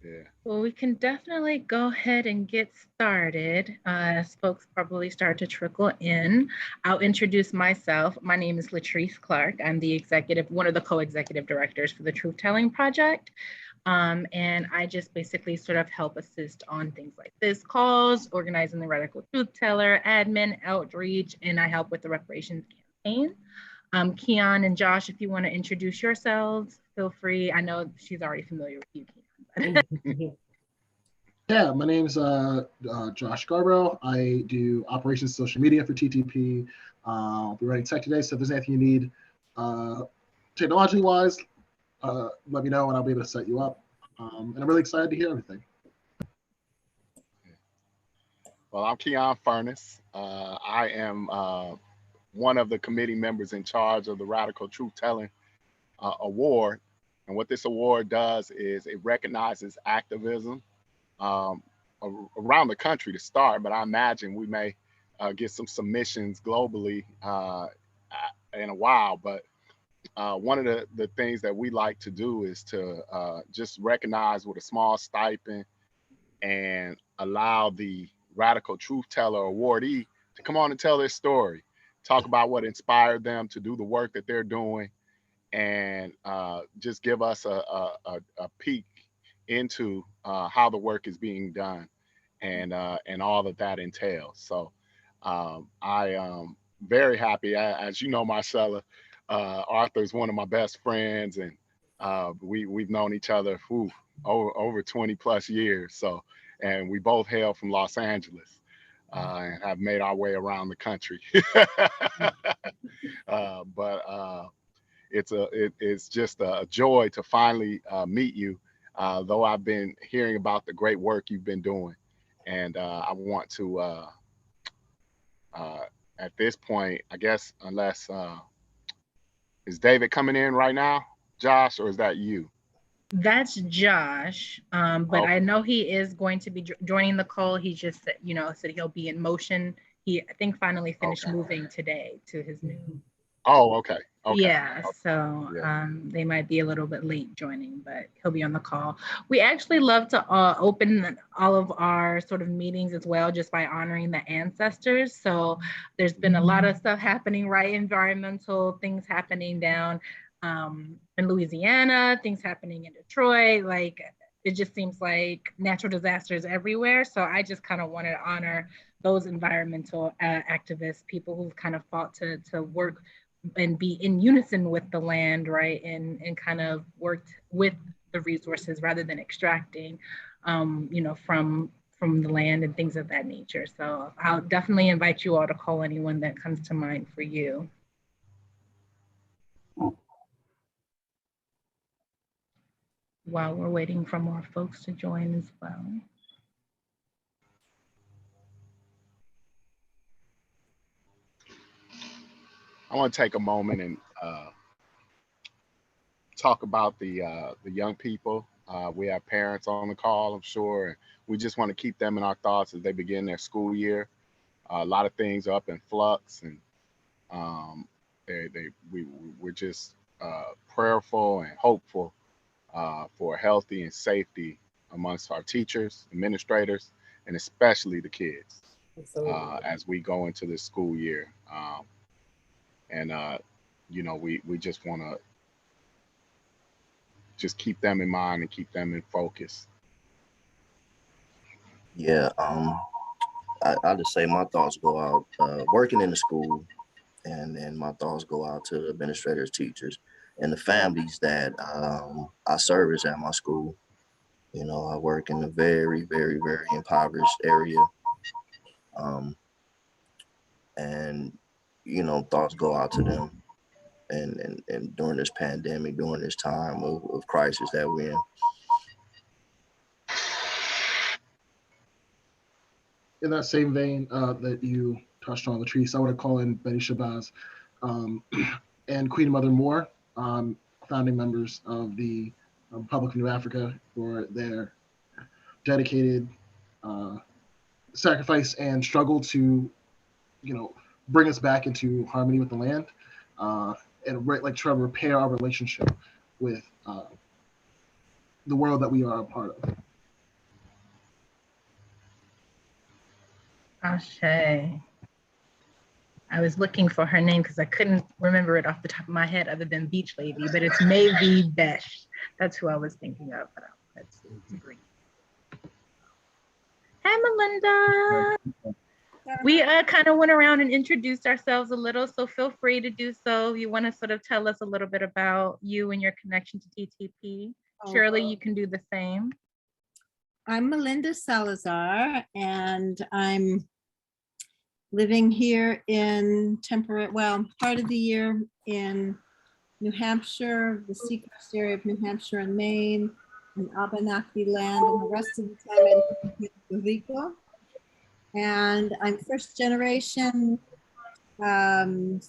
Yeah. Well, we can definitely go ahead and get started as folks probably start to trickle in. I'll introduce myself. My name is Latrice Clark. I'm the one of the co-executive directors for the Truth Telling Project. And I just basically sort of help assist on things like this calls, organizing the Radical Truth Teller, admin, outreach, and I help with the reparations campaign. Keon and Josh, if you want to introduce yourselves, feel free. I know she's already familiar with you, Keon. Yeah, my name is Josh Garbrow. I do operations social media for TTP. I'll be writing tech today, so if there's anything you need technology wise, let me know and I'll be able to set you up. And I'm really excited to hear everything. Well, I'm Keon Furness. I am one of the committee members in charge of the Radical Truth Telling Award. And what this award does is it recognizes activism around the country to start, but I imagine we may get some submissions globally in a while. But one of the things that we like to do is to just recognize with a small stipend and allow the Radical Truth Teller awardee to come on and tell their story, talk about what inspired them to do the work that they're doing, and just give us a peek into how the work is being done and all that entails. So I am very happy. As you know, Marshella, Arthur is one of my best friends, and we've known each other over 20 plus years. So, and we both hail from Los Angeles and have made our way around the country. But it's just a joy to finally meet you, though I've been hearing about the great work you've been doing. And I want to, at this point, I guess, unless, is David coming in right now, Josh, or is that you? That's Josh, but Okay. I know he is going to be joining the call. He just said, said he'll be in motion. He, I think, finally finished moving today to his new. Oh, okay. Yeah, so they might be a little bit late joining, but he'll be on the call. We actually love to open all of our sort of meetings as well, just by honoring the ancestors. So there's been a lot of stuff happening, right? Environmental things happening down in Louisiana, things happening in Detroit. Like, it just seems like natural disasters everywhere. So I just kind of wanted to honor those environmental activists, people who've kind of fought to work and be in unison with the land, right? And kind of worked with the resources rather than extracting, from the land and things of that nature. So I'll definitely invite you all to call anyone that comes to mind for you. While we're waiting for more folks to join as well. I want to take a moment and talk about the young people. We have parents on the call, I'm sure, and we just want to keep them in our thoughts as they begin their school year. A lot of things are up in flux, and we're just prayerful and hopeful for healthy and safety amongst our teachers, administrators, and especially the kids as we go into this school year. And we just want to just keep them in mind and keep them in focus. Yeah, I just say my thoughts go out working in the school, and my thoughts go out to administrators, teachers, and the families that I service at my school. I work in a very, very, very impoverished area, and thoughts go out to them. And during this pandemic, during this time of crisis that we're in. In that same vein that you touched on, Latrice, I want to call in Betty Shabazz and Queen Mother Moore, founding members of the Republic of New Africa, for their dedicated sacrifice and struggle to, bring us back into harmony with the land and try to repair our relationship with the world that we are a part of. Ashe. I was looking for her name because I couldn't remember it off the top of my head other than Beach Lady, but it's Maybe Besh. That's who I was thinking of. But let's agree. Hi, Melinda. We kind of went around and introduced ourselves a little, so feel free to do so. If you want to sort of tell us a little bit about you and your connection to TTP. Shirley, you can do the same. I'm Melinda Salazar, and I'm living here in part of the year in New Hampshire, the seacoast area of New Hampshire and Maine, and Abenaki land, and the rest of the time I live in Puerto Rico. And I'm first generation Colombian,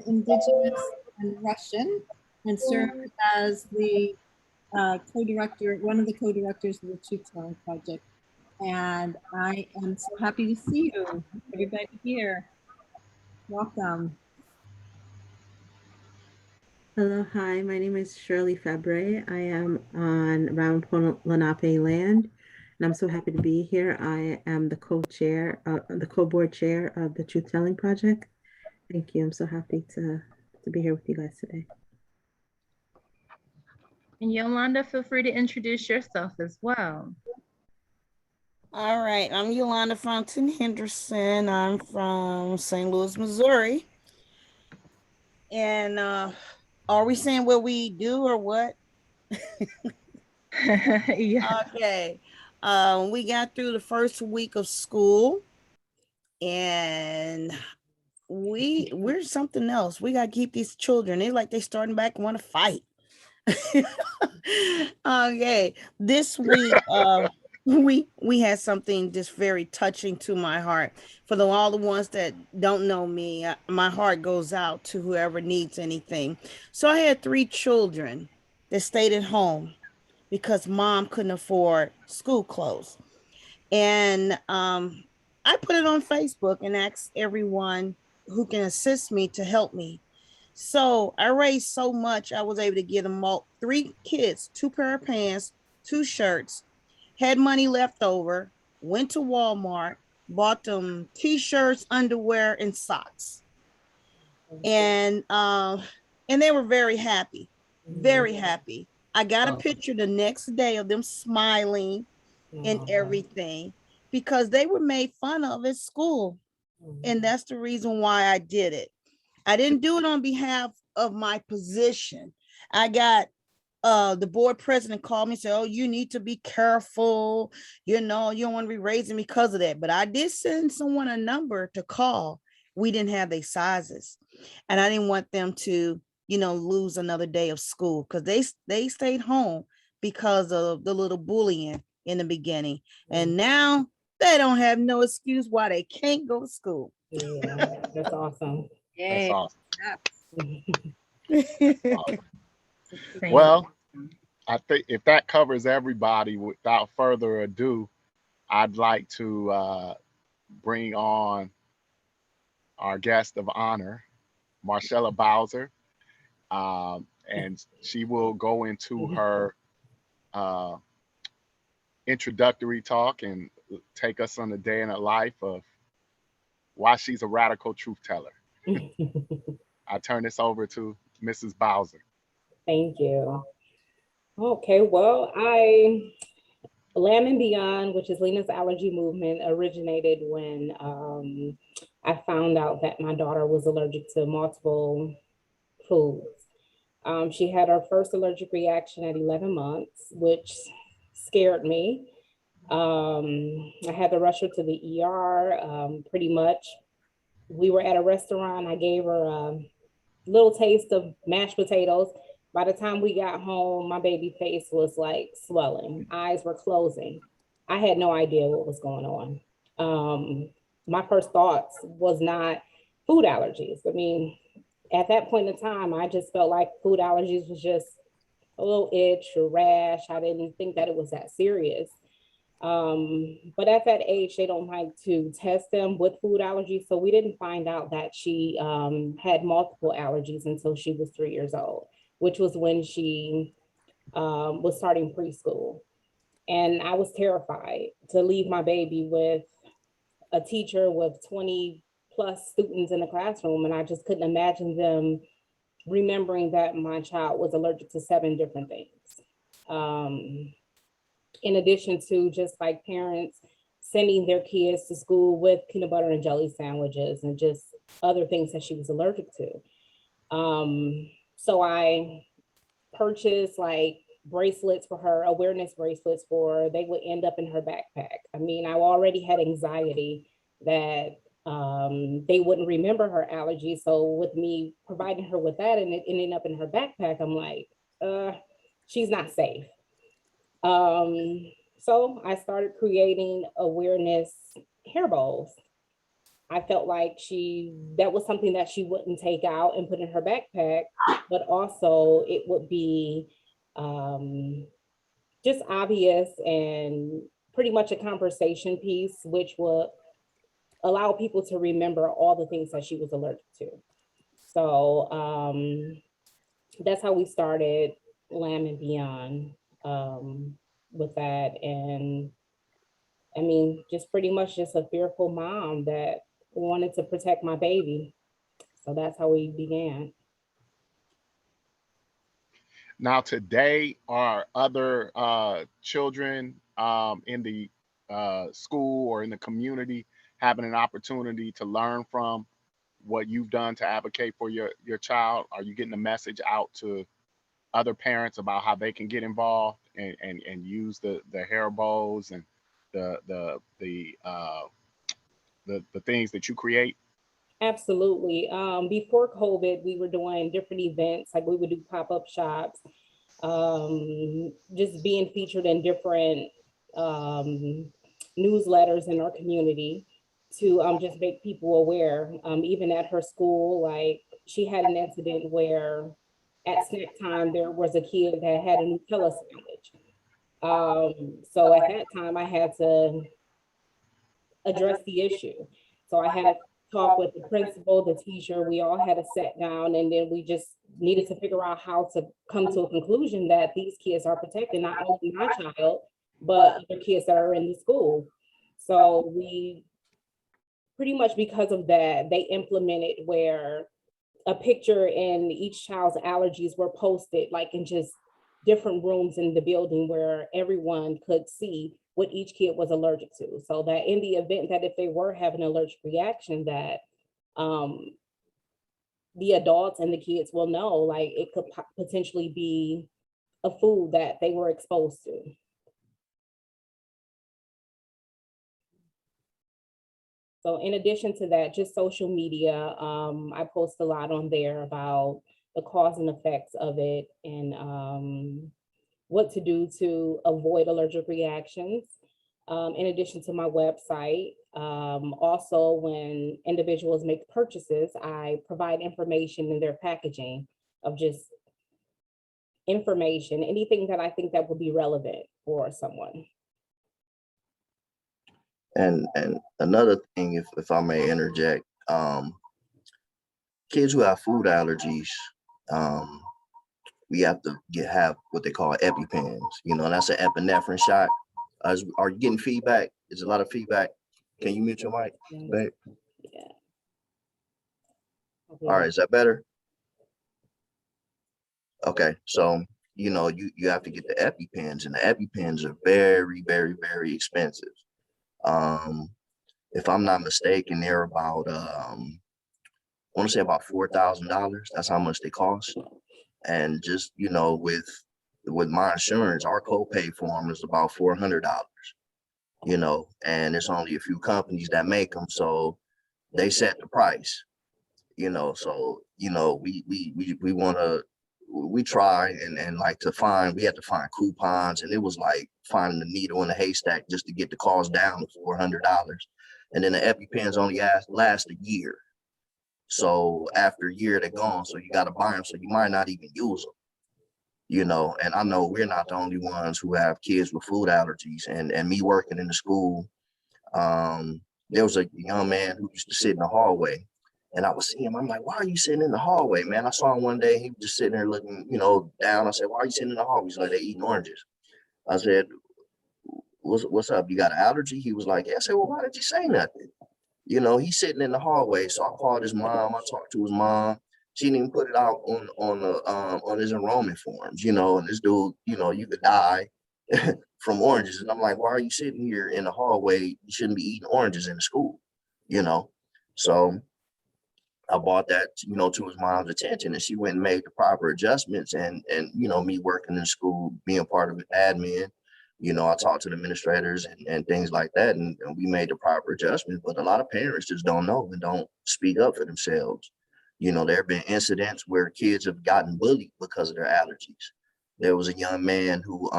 Indigenous, and Russian, and served as the co-director, one of the co-directors of the Truth Telling Project. And I am so happy to see you, everybody here. Welcome. Hello, hi, my name is Shirley Fabre. I am on Ramapo Lenape land, and I'm so happy to be here. I am the co-chair, the co-board chair of the Truth Telling Project. Thank you. I'm so happy to be here with you guys today. And Yolanda, feel free to introduce yourself as well. All right, I'm Yolanda Fountain Henderson. I'm from St. Louis, Missouri. And are we saying what we do or what? Yeah. Okay. We got through the first week of school, and we're something else. We gotta keep these children. They starting back and want to fight. Okay. This week, we had something just very touching to my heart. For all the ones that don't know me, my heart goes out to whoever needs anything. So I had 3 children that stayed at home because mom couldn't afford school clothes. And I put it on Facebook and asked everyone who can assist me to help me. So I raised so much, I was able to give them all 3 kids, 2 pair of pants, 2 shirts, had money left over, went to Walmart, bought them t-shirts, underwear, and socks. And they were very happy, very happy. I got a picture the next day of them smiling and everything because they were made fun of at school. And that's the reason why I did it. I didn't do it on behalf of my position. I got the board president called me and said, oh, you need to be careful. You don't want to be raising because of that. But I did send someone a number to call. We didn't have their sizes. And I didn't want them to, lose another day of school because they stayed home because of the little bullying in the beginning. And now they don't have no excuse why they can't go to school. Yeah, that's awesome. That's awesome. Same. Well, I think if that covers everybody, without further ado, I'd like to bring on our guest of honor, Marshella Bouser, and she will go into her introductory talk and take us on the day in the life of why she's a radical truth teller. I turn this over to Mrs. Bouser. Thank you. Okay, well, Lamb and Beyond, which is Lena's allergy movement, originated when I found out that my daughter was allergic to multiple foods. She had her first allergic reaction at 11 months, which scared me. I had to rush her to the ER, pretty much. We were at a restaurant. I gave her a little taste of mashed potatoes. By the time we got home, my baby face was like swelling. Eyes were closing. I had no idea what was going on. My first thoughts was not food allergies. I mean, at that point in time, I just felt like food allergies was just a little itch or rash. I didn't think that it was that serious. But at that age, they don't like to test them with food allergies. So we didn't find out that she had multiple allergies until she was 3 years old, which was when she was starting preschool. And I was terrified to leave my baby with a teacher with 20 plus students in the classroom, and I just couldn't imagine them remembering that my child was allergic to 7 different things. In addition to just like parents sending their kids to school with peanut butter and jelly sandwiches and just other things that she was allergic to. So I purchased like bracelets for her, awareness bracelets for her. They would end up in her backpack. I mean, I already had anxiety that they wouldn't remember her allergies. So with me providing her with that and it ending up in her backpack, I'm like, she's not safe. So I started creating awareness hair bowls. I felt like that was something that she wouldn't take out and put in her backpack, but also it would be just obvious and pretty much a conversation piece, which would allow people to remember all the things that she was allergic to. So that's how we started Lamb and Beyond with that. And I mean, just pretty much just a fearful mom that wanted to protect my baby. So that's how we began. Now today, are other children in the school or in the community having an opportunity to learn from what you've done to advocate for your child? Are you getting the message out to other parents about how they can get involved and use the hair bows and the things that you create? Absolutely. Before COVID, we were doing different events, like we would do pop-up shops, just being featured in different newsletters in our community to just make people aware. Even at her school, like she had an incident where at snack time, there was a kid that had a Nutella sandwich. So at that time, I had to address the issue. So I had to talk with the principal, the teacher, we all had to sit down, and then we just needed to figure out how to come to a conclusion that these kids are protected, not only my child, but other kids that are in the school. So we pretty much, because of that, they implemented where a picture and each child's allergies were posted like in just different rooms in the building where everyone could see what each kid was allergic to. So that in the event that if they were having an allergic reaction, that the adults and the kids will know, like it could potentially be a food that they were exposed to. So in addition to that, just social media, I post a lot on there about the cause and effects of it and what to do to avoid allergic reactions. In addition to my website, also when individuals make purchases, I provide information in their packaging of just information, anything that I think that would be relevant for someone. And another thing, if I may interject, kids who have food allergies, we have to have what they call EpiPens. You know, that's an epinephrine shot. Are you getting feedback? There's a lot of feedback. Can you mute your mic, babe? Yeah. All right, is that better? Okay, so you know you have to get the EpiPens, and the EpiPens are very, very, very expensive. If I'm not mistaken, they're about I want to say about $4,000. That's how much they cost. And just, you know, with my insurance, our copay for them is about $400, you know, and there's only a few companies that make them, so they set the price, you know. So, you know, we want to, we try and like we had to find coupons, and it was like finding the needle in a haystack just to get the cost down to $400. And then the EpiPens only last a year. So after a year, they're gone. So you got to buy them. So you might not even use them, you know. And I know we're not the only ones who have kids with food allergies. And me working in the school, there was a young man who used to sit in the hallway. And I was seeing him. I'm like, why are you sitting in the hallway, man? I saw him one day. He was just sitting there looking, you know, down. I said, why are you sitting in the hallway? He's like, they're eating oranges. I said, what's up? You got an allergy? He was like, yeah. I said, well, why did you say nothing? You know, he's sitting in the hallway. So I called his mom. I talked to his mom. She didn't even put it out on his enrollment forms, you know, and this dude, you know, you could die from oranges. And I'm like, why are you sitting here in the hallway? You shouldn't be eating oranges in the school, you know? So I brought that, you know, to his mom's attention, and she went and made the proper adjustments. And you know, me working in school, being part of admin, you know, I talked to the administrators and things like that, and we made the proper adjustments. But a lot of parents just don't know and don't speak up for themselves. You know, there have been incidents where kids have gotten bullied because of their allergies. There was a young man who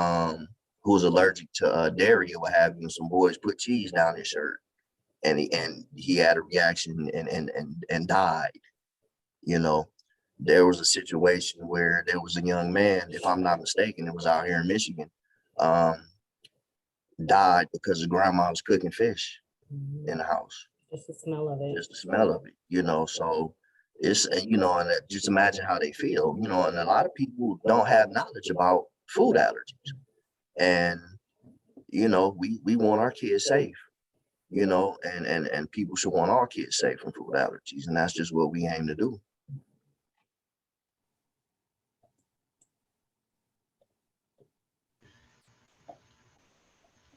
was allergic to dairy or what have you, and some boys put cheese down his shirt, and he had a reaction and died. You know, there was a situation where there was a young man, if I'm not mistaken, it was out here in Michigan, um, died because his grandma was cooking fish in the house. Just the smell of it. Just the smell of it, you know. So it's, you know, and just imagine how they feel, you know. And a lot of people don't have knowledge about food allergies, and you know, we want our kids safe, you know, and people should want our kids safe from food allergies, and that's just what we aim to do.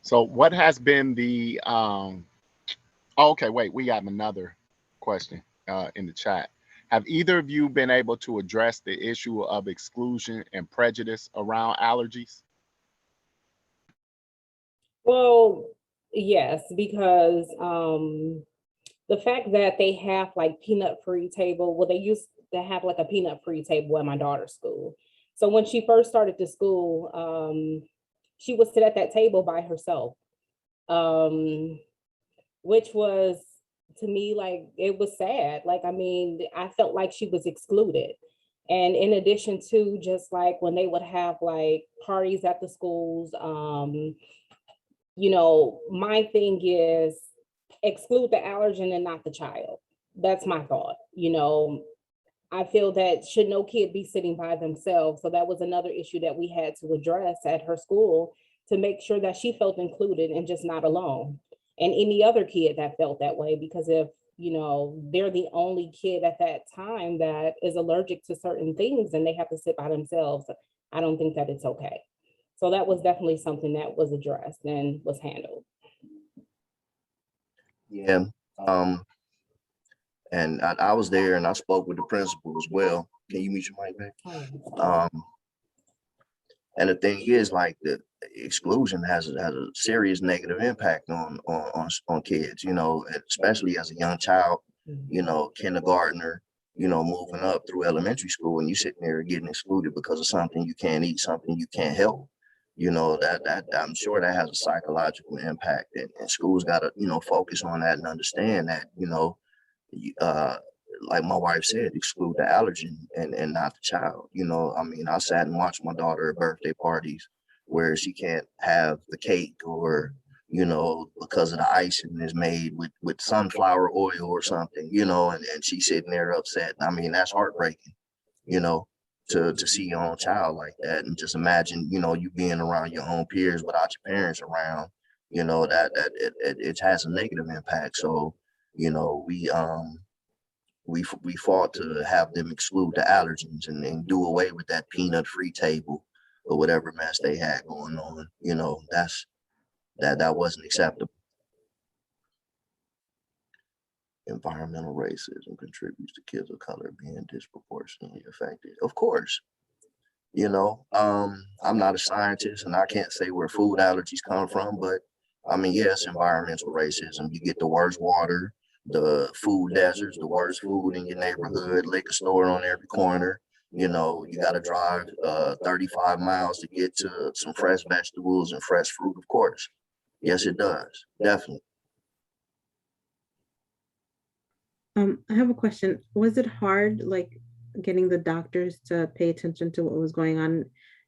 So what has been the okay, wait, we got another question in the chat. Have either of you been able to address the issue of exclusion and prejudice around allergies? Well, yes, because the fact that they have like peanut-free table, well, they used to have like a peanut-free table at my daughter's school. So when she first started the school, she would sit at that table by herself, which was, to me, like, it was sad. Like, I mean, I felt like she was excluded. And in addition to just like when they would have like parties at the schools, you know, my thing is exclude the allergen and not the child. That's my thought. You know, I feel that should no kid be sitting by themselves. So that was another issue that we had to address at her school, to make sure that she felt included and just not alone. And any other kid that felt that way, because if, you know, they're the only kid at that time that is allergic to certain things and they have to sit by themselves, I don't think that it's okay. So that was definitely something that was addressed and was handled. Yeah. And I was there and I spoke with the principal as well. Can you mute your mic back? And the thing is, like, the exclusion has a serious negative impact on kids, you know, especially as a young child, you know, kindergartner, you know, moving up through elementary school, and you sitting there getting excluded because of something you can't eat, something you can't help. You know, that I'm sure that has a psychological impact, and schools got to, you know, focus on that and understand that, you know, uh, like my wife said, exclude the allergen and not the child. You know, I mean, I sat and watched my daughter at birthday parties where she can't have the cake, or, you know, because of the icing is made with sunflower oil or something, you know, and she's sitting there upset. I mean, that's heartbreaking, you know, to see your own child like that. And just imagine, you know, you being around your own peers without your parents around, you know, that it has a negative impact. So, you know, we fought to have them exclude the allergens and do away with that peanut-free table or whatever mess they had going on. You know, that wasn't acceptable. Environmental racism contributes to kids of color being disproportionately affected. Of course, you know, I'm not a scientist and I can't say where food allergies come from, but I mean, yes, environmental racism. You get the worst water, the food deserts, the worst food in your neighborhood, liquor store on every corner. You know, you got to drive 35 miles to get to some fresh vegetables and fresh fruit, of course. Yes, it does. Definitely. I have a question. Was it hard, like, getting the doctors to pay attention to what was going on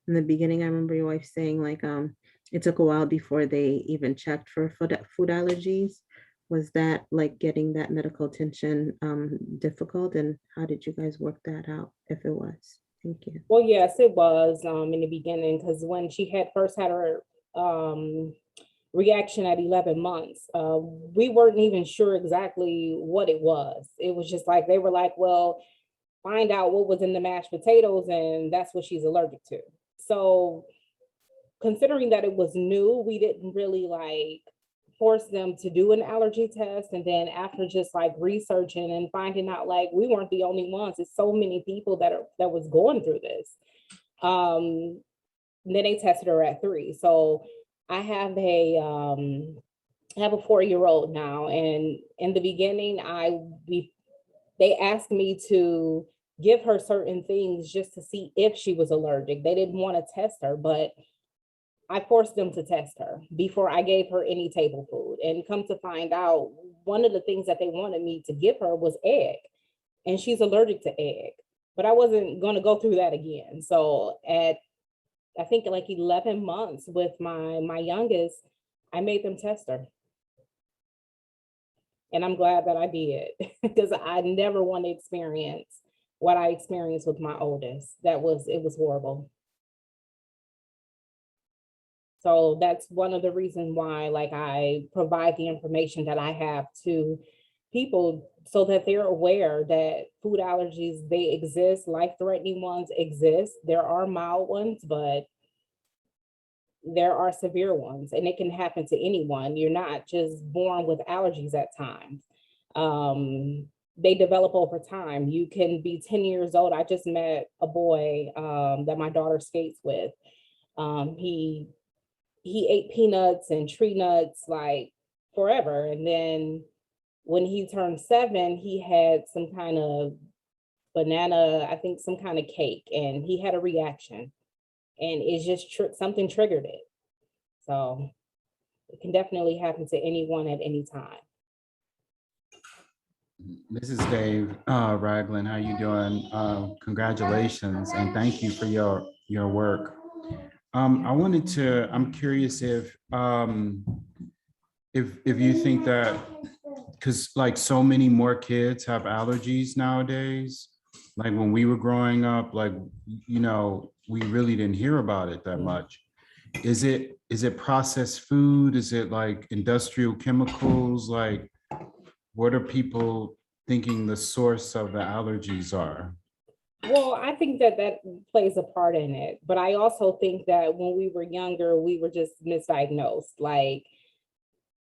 in the beginning? I remember your wife saying, like, it took a while before they even checked for food allergies. Was that, like, getting that medical attention difficult? And how did you guys work that out, if it was? Thank you. Well, yes, it was in the beginning, because when she had first had her reaction at 11 months. We weren't even sure exactly what it was. It was just like, they were like, well, find out what was in the mashed potatoes, and that's what she's allergic to. So considering that it was new, we didn't really like force them to do an allergy test. And then after just like researching and finding out, like, we weren't the only ones, it's so many people that was going through this. Then they tested her at 3. So I have a 4-year-old now, and in the beginning, they asked me to give her certain things just to see if she was allergic. They didn't want to test her, but I forced them to test her before I gave her any table food. And come to find out, one of the things that they wanted me to give her was egg, and she's allergic to egg. But I wasn't going to go through that again. So at, I think, like 11 months with my youngest, I made them test her. And I'm glad that I did, because I never want to experience what I experienced with my oldest. It was horrible. So that's one of the reasons why, like, I provide the information that I have to people so that they're aware that food allergies, they exist, life-threatening ones exist. There are mild ones, but there are severe ones, and it can happen to anyone. You're not just born with allergies at times. They develop over time. You can be 10 years old. I just met a boy that my daughter skates with. He ate peanuts and tree nuts like forever. And then when he turned 7, he had some kind of banana, I think some kind of cake, and he had a reaction. And it's just something triggered it. So it can definitely happen to anyone at any time. This is Dave Ragland. How you doing? Congratulations and thank you for your work. I'm curious if you think that, because like so many more kids have allergies nowadays, like when we were growing up, like, you know, we really didn't hear about it that much. Is it processed food? Is it like industrial chemicals? Like, what are people thinking the source of the allergies are? Well, I think that plays a part in it, but I also think that when we were younger, we were just misdiagnosed. Like,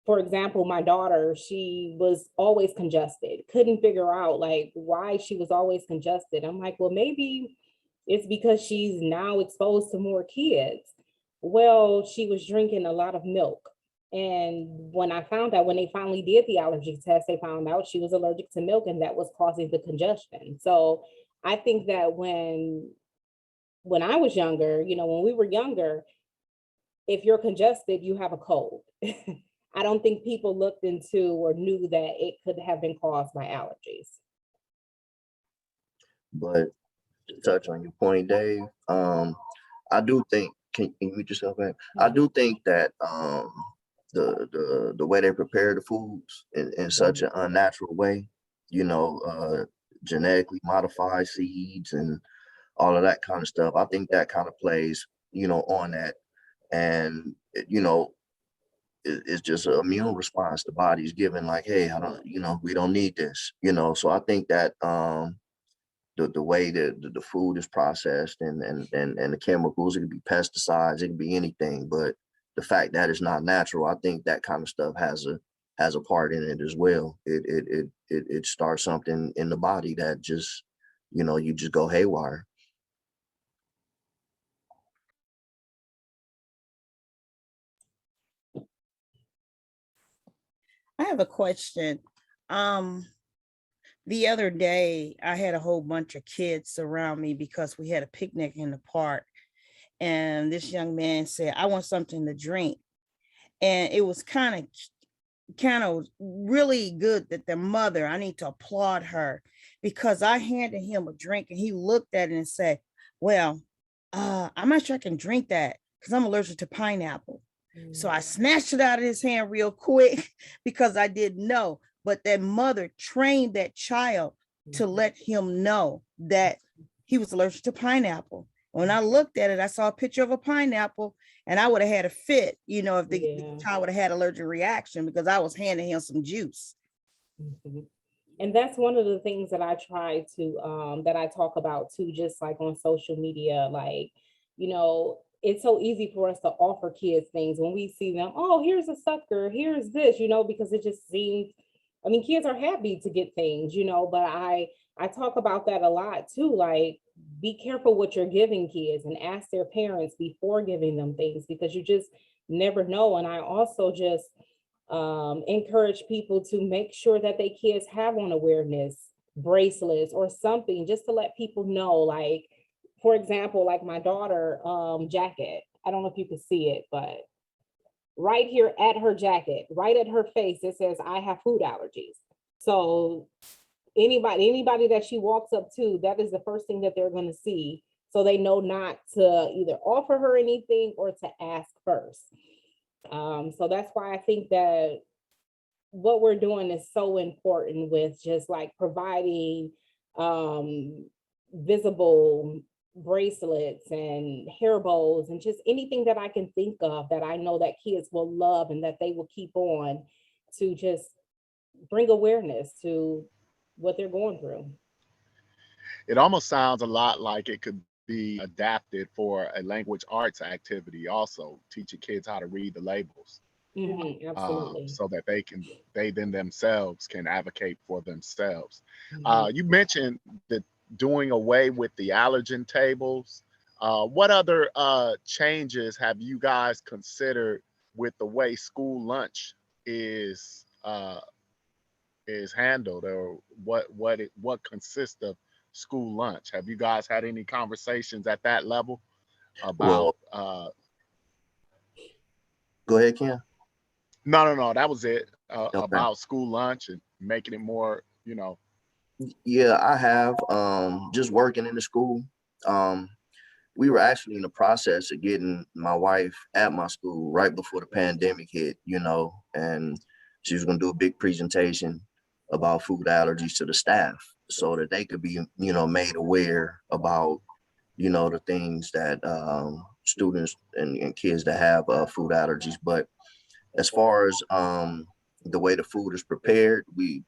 for example, my daughter, she was always congested, couldn't figure out like why she was always congested. I'm like, well, maybe it's because she's now exposed to more kids. Well, she was drinking a lot of milk. And when they finally did the allergy test, they found out she was allergic to milk, and that was causing the congestion. So I think that when I was younger, you know, when we were younger, if you're congested, you have a cold. I don't think people looked into or knew that it could have been caused by allergies. But to touch on your point, Dave, I do think, can you mute yourself back? I do think that the way they prepare the foods in such an unnatural way, you know, genetically modified seeds and all of that kind of stuff, I think that kind of plays, you know, on that. And, you know, it's just an immune response the body's giving, like, hey, I don't, you know, we don't need this, you know. So I think that the way that the food is processed and the chemicals, it could be pesticides, it could be anything, but the fact that it's not natural, I think that kind of stuff has a part in it as well. It starts something in the body that just, you know, you just go haywire. I have a question. The other day, I had a whole bunch of kids around me because we had a picnic in the park. And this young man said, I want something to drink. And it was kind of really good that the mother, I need to applaud her, because I handed him a drink and he looked at it and said, well, I'm not sure I can drink that because I'm allergic to pineapple. So I snatched it out of his hand real quick because I didn't know. But that mother trained that child to let him know that he was allergic to pineapple. When I looked at it, I saw a picture of a pineapple And I would have had a fit, you know, if the Yeah. child would have had allergic reaction because I was handing him some juice. Mhm. And that's one of the things that I try to that I talk about too, just like on social media. Like, you know, it's so easy for us to offer kids things when we see them, oh, here's a sucker, here's this, you know, because it just seems, I mean, kids are happy to get things, you know, but I talk about that a lot too. Like, be careful what you're giving kids and ask their parents before giving them things, because you just never know. And I also just encourage people to make sure that their kids have on awareness bracelets or something, just to let people know. Like, for example, like my daughter jacket, I don't know if you can see it, but right here at her jacket, right at her face, it says, I have food allergies. So anybody that she walks up to, that is the first thing that they're going to see, so they know not to either offer her anything or to ask first. So that's why I think that what we're doing is so important, with just like providing visible bracelets and hair bows and just anything that I can think of that I know that kids will love and that they will keep on, to just bring awareness to what they're going through. It almost sounds a lot like it could be adapted for a language arts activity, also teaching kids how to read the labels, Absolutely. so that they then themselves can advocate for themselves. Mhm. You mentioned that doing away with the allergen tables. What other changes have you guys considered with the way school lunch is handled, or what consists of school lunch? Have you guys had any conversations at that level about? Well, go ahead, Ken. No, that was it. Okay. About school lunch and making it more, Yeah, I have just working in the school. Um, we were actually in the process of getting my wife at my school right before the pandemic hit, you know, and she was going to do a big presentation about food allergies to the staff so that they could be, you know, made aware about, you know, the things that students and kids that have food allergies. But as far as the way the food is prepared, we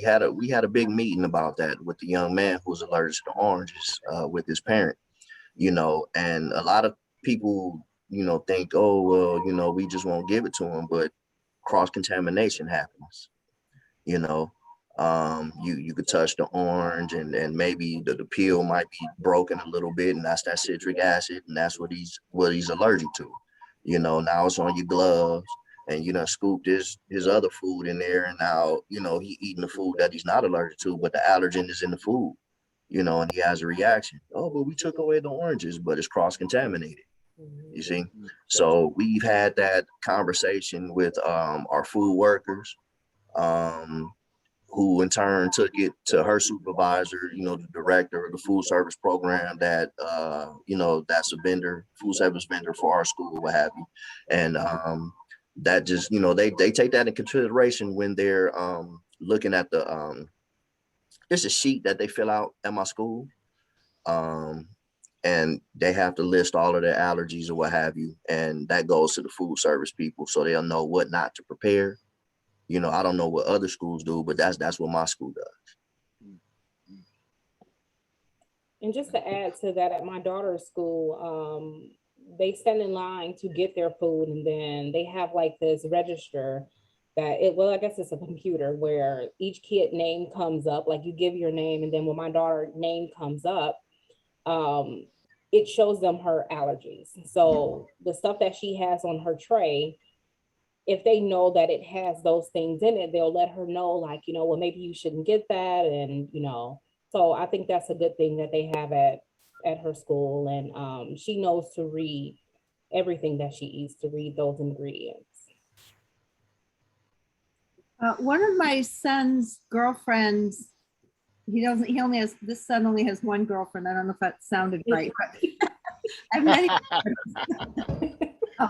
had a big meeting about that with the young man who was allergic to oranges with his parent, you know, and a lot of people, you know, think, oh, well, you know, we just won't give it to him, but cross contamination happens, you know. You could touch the orange and maybe the peel might be broken a little bit, and that's that citric acid, and that's what he's allergic to. You know, now it's on your gloves, and you know, scooped his other food in there, and now, you know, he eating the food that he's not allergic to, but the allergen is in the food, you know, and he has a reaction. Oh, but we took away the oranges, but it's cross-contaminated. You see? So we've had that conversation with our food workers, um, who in turn took it to her supervisor, you know, the director of the food service program that, you know, that's a vendor, food service vendor for our school, what have you. And that just, you know, they take that in consideration when they're looking at the, it's a sheet that they fill out at my school. And they have to list all of their allergies or what have you. And that goes to the food service people, so they'll know what not to prepare. You know, I don't know what other schools do, but that's what my school does. And just to add to that, at my daughter's school, they stand in line to get their food, and then they have like this register that well, I guess it's a computer where each kid name comes up, like you give your name, and then when my daughter name comes up, it shows them her allergies. So the stuff that she has on her tray, if they know that it has those things in it, they'll let her know, like, you know, well, maybe you shouldn't get that. And, you know, so I think that's a good thing that they have at her school. And she knows to read everything that she eats, to read those ingredients. One of my son's girlfriends, this son only has one girlfriend. I don't know if that sounded right, but I have many.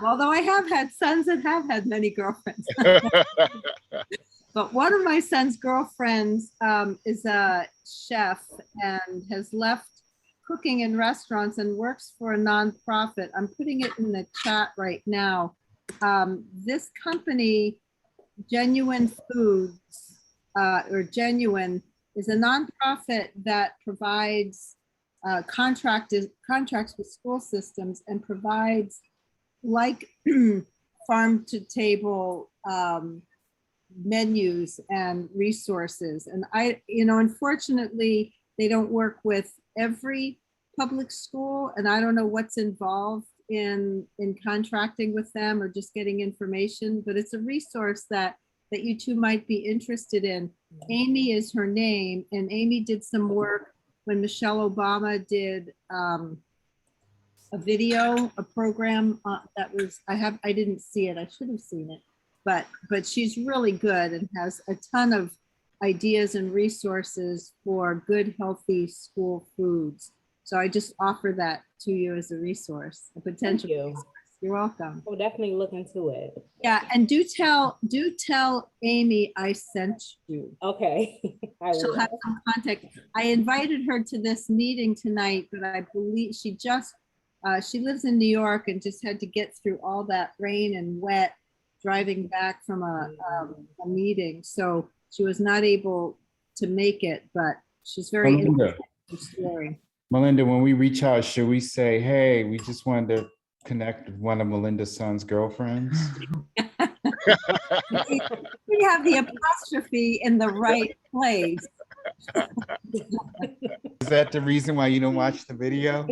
Although I have had sons that have had many girlfriends. But one of my son's girlfriends is a chef and has left cooking in restaurants and works for a nonprofit. I'm putting it in the chat right now. This company, Genuine Foods, or Genuine, is a nonprofit that provides contracts with school systems and provides like farm to table menus and resources. And unfortunately, they don't work with every public school, and I don't know what's involved in contracting with them or just getting information, but it's a resource that you two might be interested in. Amy is her name, and Amy did some work when Michelle Obama did a video, a program that was, I didn't see it, I should have seen it, but she's really good and has a ton of ideas and resources for good, healthy school foods. So I just offer that to you as a resource, a potential resource. You're welcome. We'll definitely look into it. Yeah, and do tell Amy I sent you. Okay. She'll have some contact. I invited her to this meeting tonight, but I believe she lives in New York and just had to get through all that rain and wet driving back from a meeting. So she was not able to make it, but she's very interested in her story. Melinda, when we reach out, should we say, hey, we just wanted to connect with one of Melinda's son's girlfriends? We have the apostrophe in the right place. Is that the reason why you don't watch the video?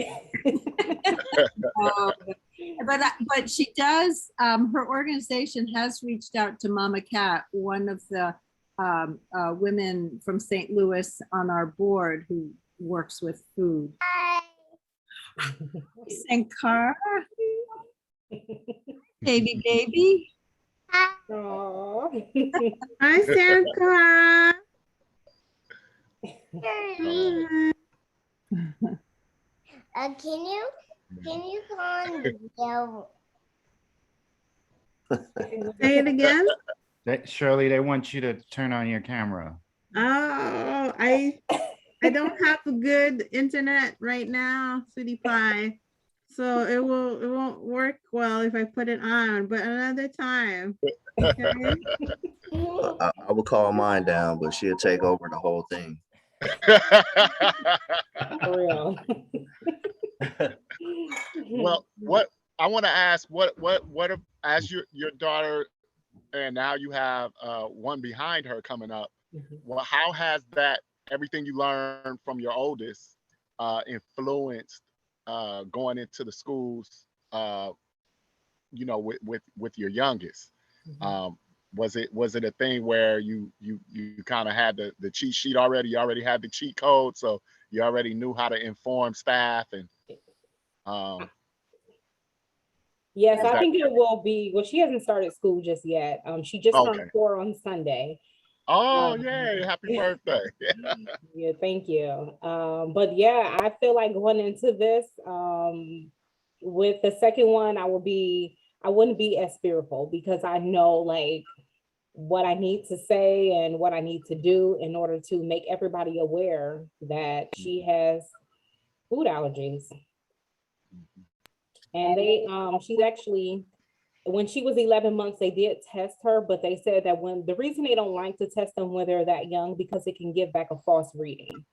But she does, her organization has reached out to Mama Cat, one of the women from St. Louis on our board who works with food. Sankara, baby. Hi, Sankara. Can you go on video? Say it again. Shirley, they want you to turn on your camera. Oh, I don't have a good internet right now, Sweetie Pie. So it won't work well if I put it on, but another time. Okay? I will call mine down, but she'll take over the whole thing. For real. Well, what I want to ask, what as your daughter, and now you have one behind her coming up. Well, how has that everything you learned from your oldest influenced going into the schools, with your youngest? Was it a thing where you kind of had the cheat sheet already? You already had the cheat code, so you already knew how to inform staff and. Yes, I think it will be. Well, she hasn't started school just yet. She just turned 4 on Sunday. Oh, yay! Happy birthday! Yeah, thank you. But yeah, I feel like going into this with the second one, I wouldn't be as fearful because I know like what I need to say and what I need to do in order to make everybody aware that she has food allergies. And she's actually, when she was 11 months, they did test her, but they said that the reason they don't like to test them when they're that young, because it can give back a false reading.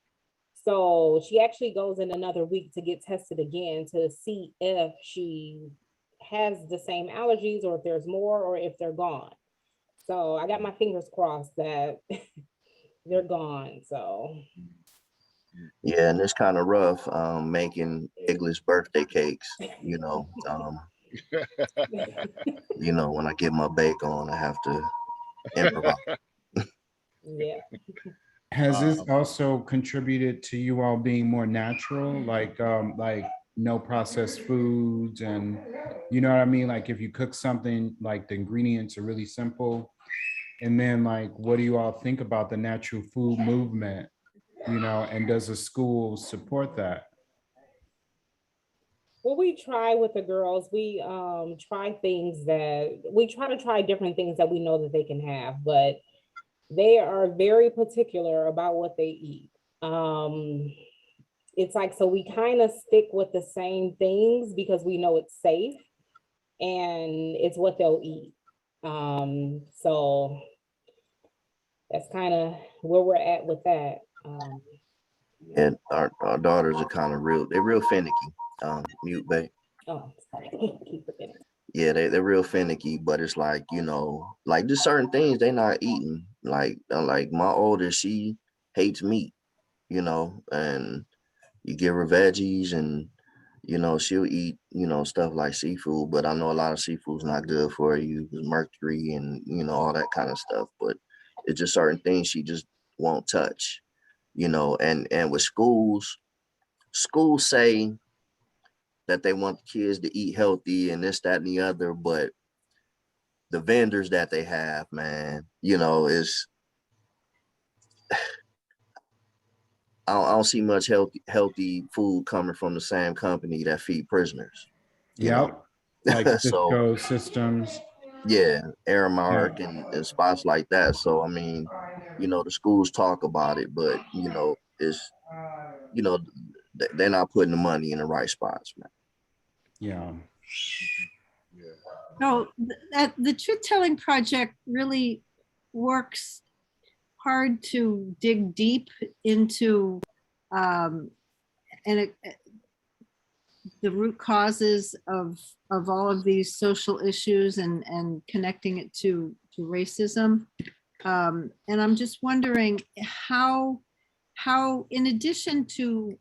So she actually goes in another week to get tested again to see if she has the same allergies or if there's more or if they're gone. So I got my fingers crossed that they're gone, so. Yeah, and it's kind of rough making English birthday cakes, when I get my bake on, I have to improvise. Yeah. Has this also contributed to you all being more natural, like no processed foods, and you know what I mean? Like if you cook something, like the ingredients are really simple, and then like, what do you all think about the natural food movement? And does the school support that? Well, we try with the girls. We try to try different things that we know that they can have, but they are very particular about what they eat. it's like, so we kind of stick with the same things because we know it's safe and it's what they'll eat. So that's kind of where we're at with that. And our daughters are kind of they're real finicky. Mute, babe. Oh, sorry. Keep forgetting. Yeah, they're real finicky, but it's like, like just certain things they not eating. Like my oldest, she hates meat, and you give her veggies and, she'll eat, stuff like seafood, but I know a lot of seafood's not good for you, there's mercury and, all that kind of stuff, but it's just certain things she just won't touch, and with schools say that they want the kids to eat healthy and this, that, and the other, but the vendors that they have, man, is I don't see much healthy food coming from the same company that feed prisoners. Yep. Like So Cisco systems. yeah, Aramark and spots like that. So I mean, the schools talk about it, but it's they're not putting the money in the right spots, man. Yeah. So the Truth Telling Project really works hard to dig deep into and the root causes of all of these social issues and connecting it to racism. And I'm just wondering how in addition to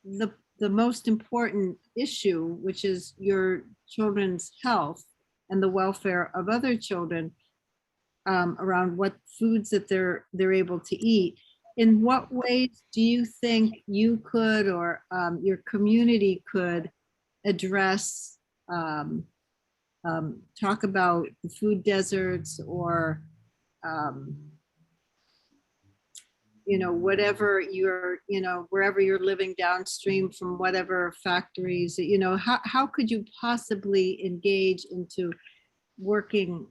the most important issue, which is your children's health and the welfare of other children, around what foods that they're able to eat, in what ways do you think you could or your community could address, talk about the food deserts or whatever wherever you're living downstream from whatever factories, how could you possibly engage into working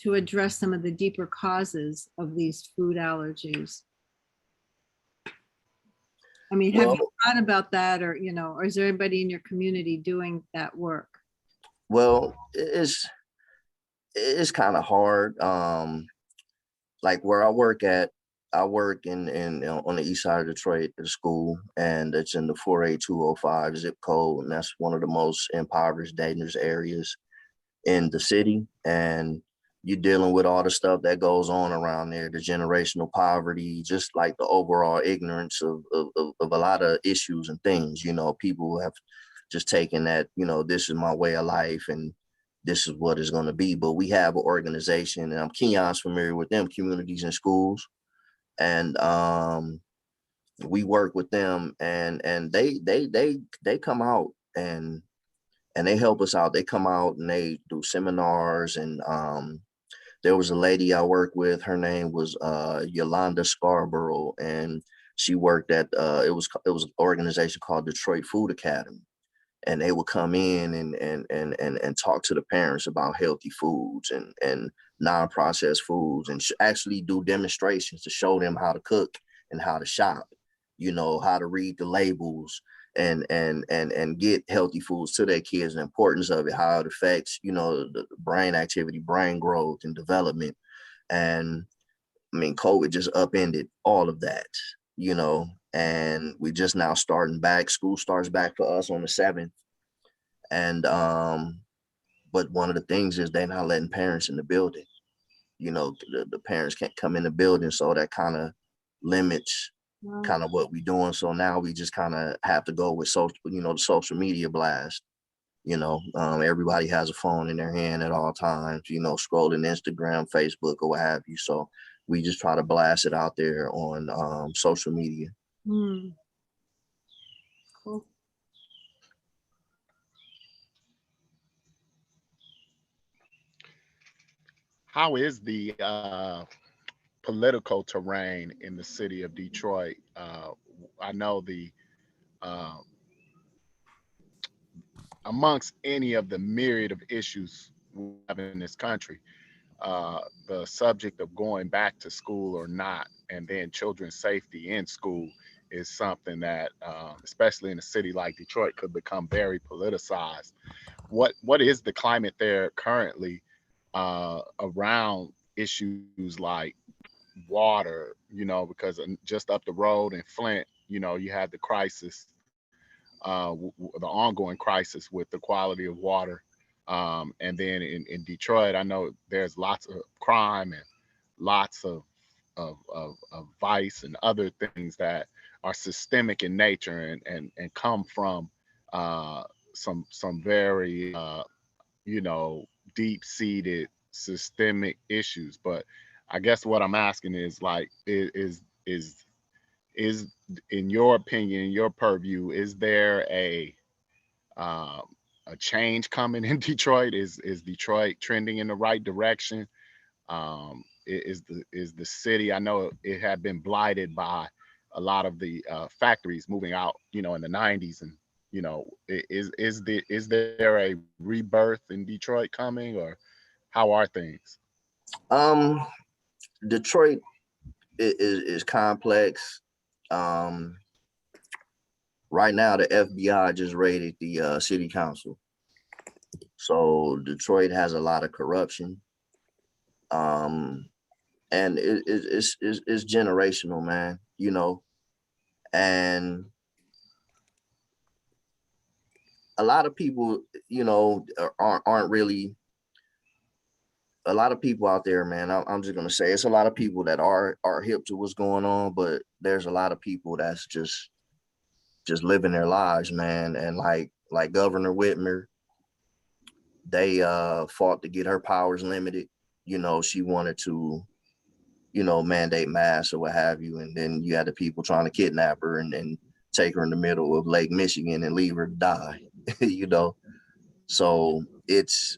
to address some of the deeper causes of these food allergies? I mean, have you thought about that, or is there anybody in your community doing that work? Well, it's kind of hard. Like where I work at, I work in on the east side of Detroit at a school, and it's in the 48205 zip code, and that's one of the most impoverished, dangerous areas in the city. And you're dealing with all the stuff that goes on around there, the generational poverty, just like the overall ignorance of a lot of issues and things. People have just taken that, this is my way of life and this is what it's going to be. But we have an organization, and I'm Keon's familiar with them, Communities in Schools. And we work with them, and they come out and they help us out. They come out and they do seminars. And there was a lady I worked with, her name was Yolanda Scarborough, and she worked at it was an organization called Detroit Food Academy. And they would come in and talk to the parents about healthy foods and non-processed foods, and actually do demonstrations to show them how to cook and how to shop, how to read the labels and get healthy foods to their kids, and the importance of it, how it affects, the brain activity, brain growth and development. And I mean, COVID just upended all of that, and we just now starting back. School starts back for us on the 7th. And but one of the things is they're not letting parents in the building. The parents can't come in the building, so that kind of limits kind of what we're doing. So now we just kind of have to go with social, the social media blast. Everybody has a phone in their hand at all times, scrolling Instagram, Facebook, or what have you. So we just try to blast it out there on social media. Cool. How is the political terrain in the city of Detroit? I know uh, amongst any of the myriad of issues we have in this country, the subject of going back to school or not, and then children's safety in school is something that, especially in a city like Detroit, could become very politicized. What is the climate there currently around issues like water? Because just up the road in Flint, you had the crisis, the ongoing crisis with the quality of water. And then in Detroit, I know there's lots of crime and lots of vice and other things that are systemic in nature and come from uh, some very deep seated systemic issues. But I guess what I'm asking is like is in your opinion, in your purview, is there um, a change coming in Detroit? Is Detroit trending in the right direction? Is the city? I know it had been blighted by a lot of the factories moving out, in the '90s, and is there a rebirth in Detroit coming, or how are things? Um, Detroit is complex. Um, right now, the FBI just raided the city council, so Detroit has a lot of corruption. Um, and it's generational, man. And a lot of people, aren't really. A lot of people out there, man. I'm just gonna say it's a lot of people that are hip to what's going on, but there's a lot of people that's just living their lives, man. And like Governor Whitmer, they fought to get her powers limited. She wanted to, mandate masks or what have you, and then you had the people trying to kidnap her and take her in the middle of Lake Michigan and leave her to die. you know, so it's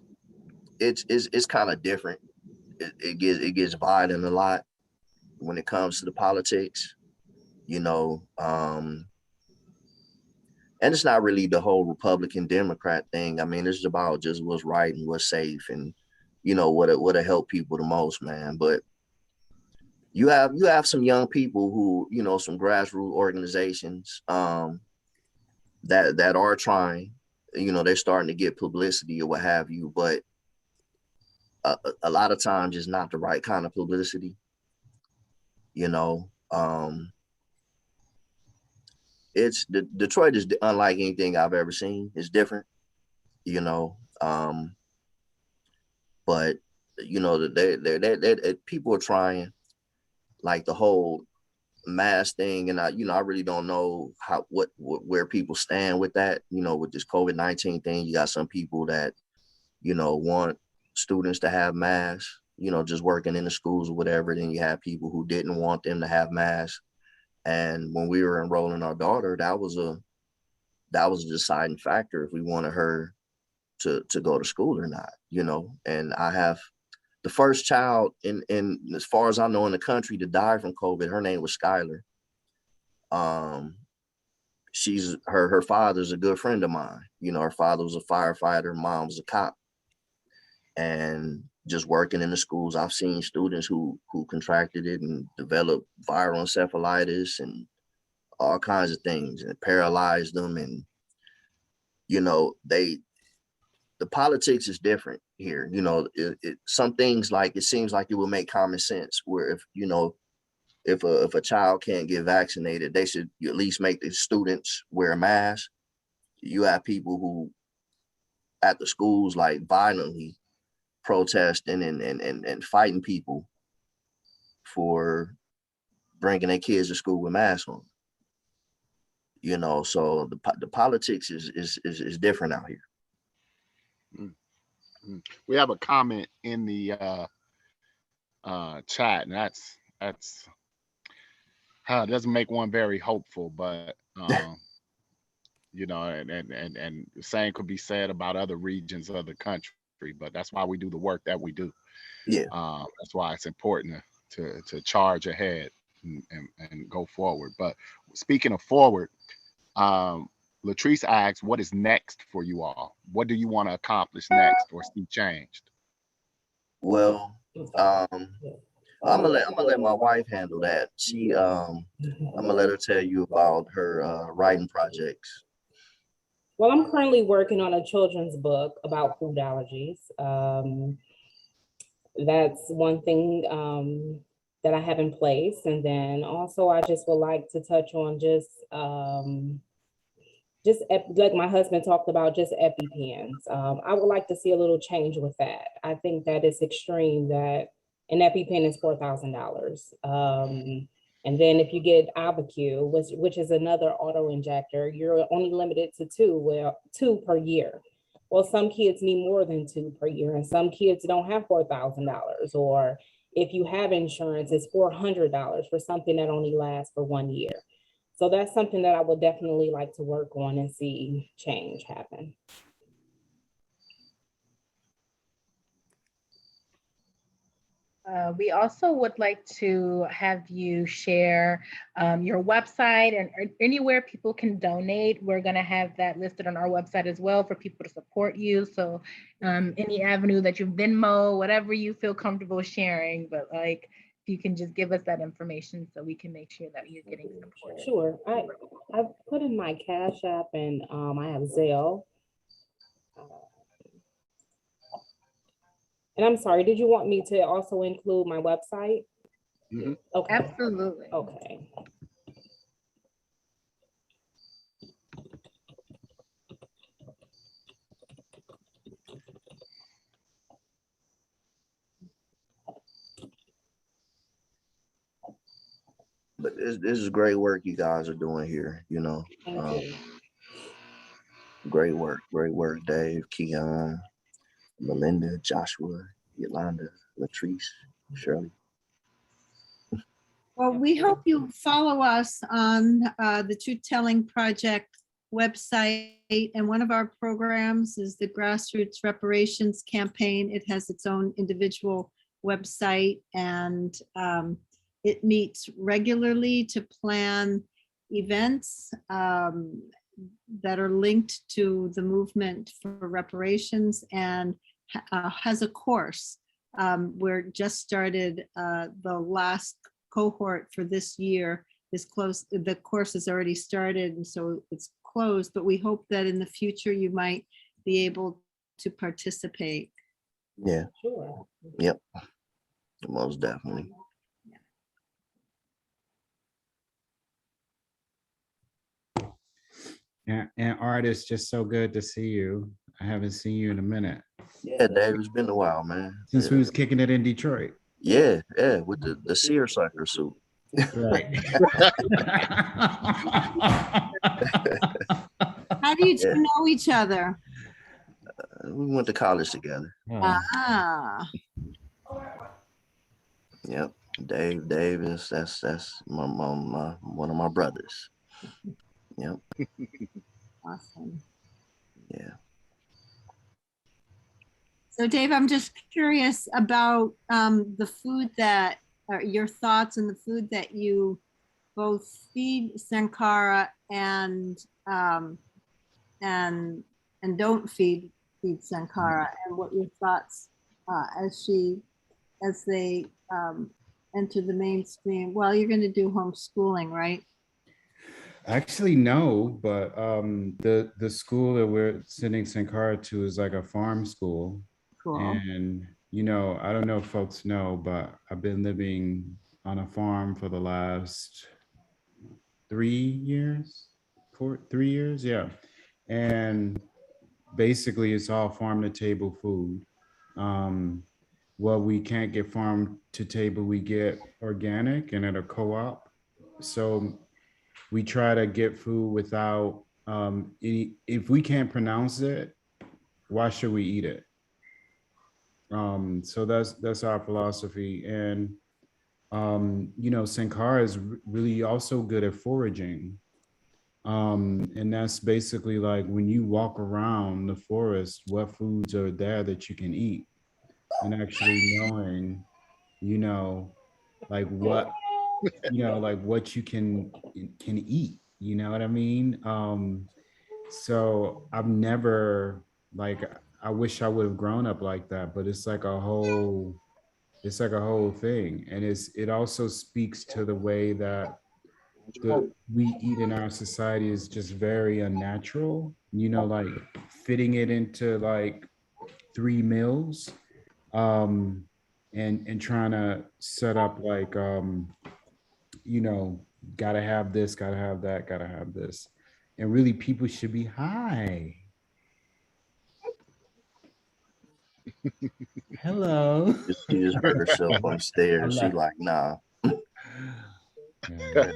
kind of different. It gets violent a lot when it comes to the politics, you know. And it's not really the whole Republican Democrat thing. I mean, it's about just what's right and what's safe, and what'll help people the most, man. But you have some young people who, some grassroots organizations that are trying. They're starting to get publicity or what have you, but a lot of times it's not the right kind of publicity. You know, Detroit is unlike anything I've ever seen. It's different, you know. But they people are trying, like the whole mask thing, and I really don't know where people stand with that. With this COVID-19 thing, you got some people that want students to have masks, just working in the schools or whatever. Then you have people who didn't want them to have masks. And when we were enrolling our daughter, that was a deciding factor if we wanted her to go to school or not. And I have the first child in as far as I know in the country to die from COVID. Her name was Skylar. Her father's a good friend of mine. Her father was a firefighter, mom was a cop. And just working in the schools, I've seen students who contracted it and developed viral encephalitis and all kinds of things, and paralyzed them. And the politics is different here. Some things, like, it seems like it would make common sense, where if a child can't get vaccinated, they should at least make the students wear a mask. You have people who at the schools, like, violently protesting and fighting people for bringing their kids to school with masks on. So the politics is different out here. Mm-hmm. We have a comment in the chat, and that's it doesn't make one very hopeful, but and the same could be said about other regions of the country. But that's why we do the work that we do. Yeah. That's why it's important to charge ahead and go forward. But speaking of forward, Latrice asks, what is next for you all? What do you want to accomplish next or see changed? Well, I'm gonna let my wife handle that. I'm gonna let her tell you about her writing projects. Well, I'm currently working on a children's book about food allergies. That's one thing that I have in place. And then also I just would like to touch on like my husband talked about, just EpiPens. I would like to see a little change with that. I think that it's extreme that an EpiPen is $4,000. And then if you get Avacue, which is another auto injector, you're only limited to two per year. Well, some kids need more than two per year, and some kids don't have $4,000. Or if you have insurance, it's $400 for something that only lasts for 1 year. So that's something that I would definitely like to work on and see change happen. We also would like to have you share your website and anywhere people can donate. We're going to have that listed on our website as well for people to support you. So any avenue that you Venmo, whatever you feel comfortable sharing, but like if you can just give us that information so we can make sure that you're getting support. Sure. I've put in my Cash App, and I have Zelle. And I'm sorry, did you want me to also include my website? Mm-hmm. Okay. Absolutely. Okay. But this is great work you guys are doing here, you know. Thank you. Great work, Dave, Keon, Melinda, Joshua, Yolanda, Latrice, Shirley. Well, we hope you follow us on the Truth Telling Project website. And one of our programs is the Grassroots Reparations Campaign. It has its own individual website, and it meets regularly to plan events that are linked to the movement for reparations, and has a course. We're just started the last cohort for this year is closed. The course has already started, and so it's closed, but we hope that in the future you might be able to participate. Yeah. Sure. Yep. Most definitely. And Artist, just so good to see you. I haven't seen you in a minute. Yeah, Dave, it's been a while, man. Since we was kicking it in Detroit. Yeah, with the seersucker suit. Right. How do you two know each other? We went to college together. Ah. Yep. Dave is that's my one of my brothers. Yep. Awesome. Yeah. So Dave, I'm just curious about the food that, your thoughts on the food that you both feed Sankara and don't feed Sankara, and what your thoughts as they enter the mainstream. Well, you're going to do homeschooling, right? Actually, no, but the school that we're sending Sankara to is like a farm school. Cool. And, you know, I don't know if folks know, but I've been living on a farm for the last 3 years, 3 years, yeah. And basically it's all farm to table food. What we can't get farm to table, we get organic and at a co-op. So we try to get food without if we can't pronounce it, why should we eat it? So that's our philosophy. And you know, Sankara is really also good at foraging. And that's basically like when you walk around the forest, what foods are there that you can eat, and actually knowing, you know, like what, you know, like what you can eat, you know what I mean? So I've never, like, I wish I would have grown up like that, but it's like a whole It's like a whole thing. And it also speaks to the way that we eat in our society is just very unnatural, like fitting it into like 3 meals, and trying to set up like, gotta have this, gotta have that, gotta have this. And really people should be high. Hello. She just heard herself on stairs. She like, nah. Yeah.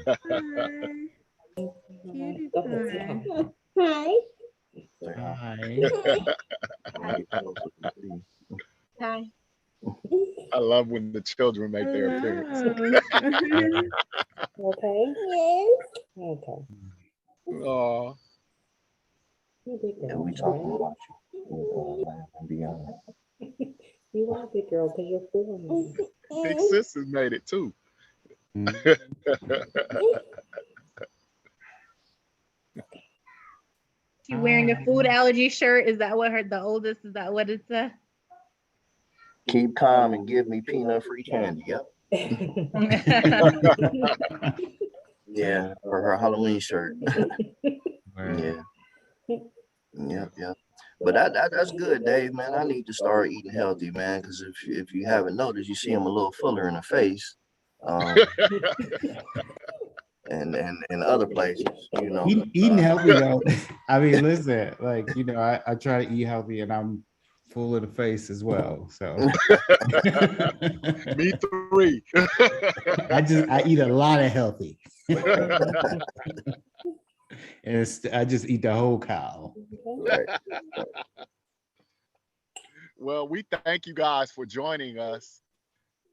Hi. Hi. Hi. I love when the children make their appearance. Okay. Yes. Okay. Oh, You big Yeah, girl. we talking about you. And beyond. You are a big girl because you're 4 now. big sisters made it too. She wearing a food allergy shirt. Is that what the oldest, is that what it says? Keep calm and give me peanut-free candy. Yep. Yeah, for her Halloween shirt. Yeah. Yep. But that's good, Dave, man. I need to start eating healthy, man, because if you haven't noticed, you see him a little fuller in the face. And other places, Eating healthy though. I mean, listen, like, I try to eat healthy and I'm full of the face as well. So Me 3. I eat a lot of healthy. And I just eat the whole cow. Right. Well, we thank you guys for joining us.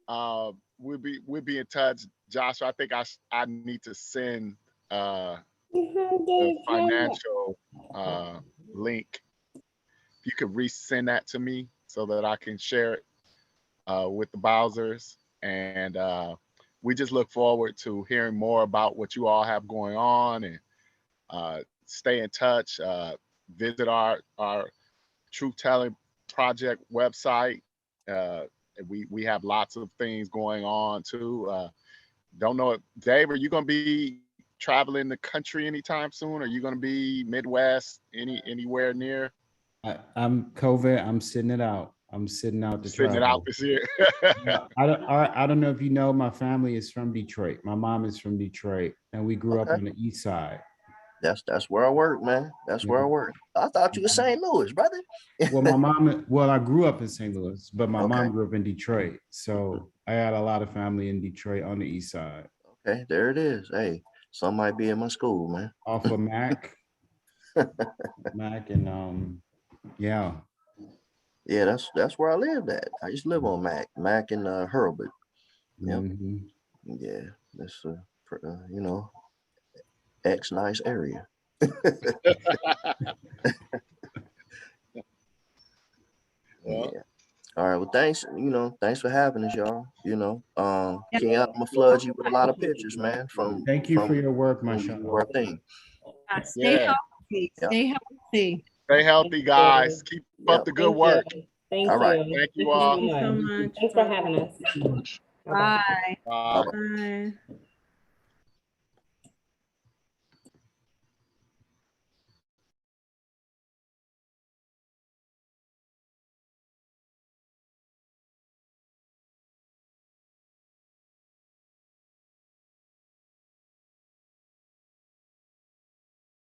We'll be in touch. Joshua, I think I need to send the financial link. If you could resend that to me so that I can share it with the Bousers. And we just look forward to hearing more about what you all have going on, and stay in touch. Visit our Truth Telling Project website. We have lots of things going on too. Don't know if Dave, are you going to be traveling the country anytime soon? Are you going to be Midwest, anywhere near? I'm COVID. I'm sitting it out. I'm sitting out to Sitting it travel. out this year. I don't know if you know, my family is from Detroit. My mom is from Detroit, and we grew up on the east side. That's where I work, man. That's where I work. I thought you were St. Louis, brother. Well, I grew up in St. Louis, but my Okay. mom grew up in Detroit. So I had a lot of family in Detroit on the east side. Okay, there it is. Hey, some might be in my school, man. Off of Mac. Mac and yeah. Yeah, that's where I lived at. I used to live on Mac and Hurlbut. Yep. Mm-hmm. Yeah, that's X nice area. Well, yeah. All right. Well, thanks. Thanks for having us, y'all. King, I'm gonna flood you with a lot of pictures, man. Thank you for your work, Marshella. Thing. Stay Yeah. healthy. Yep. Stay healthy. Stay healthy, guys. Keep up the good work. Thank All right. you. Thank you Thank all. you so much. Thanks for having us. So much. Bye. Bye. Bye.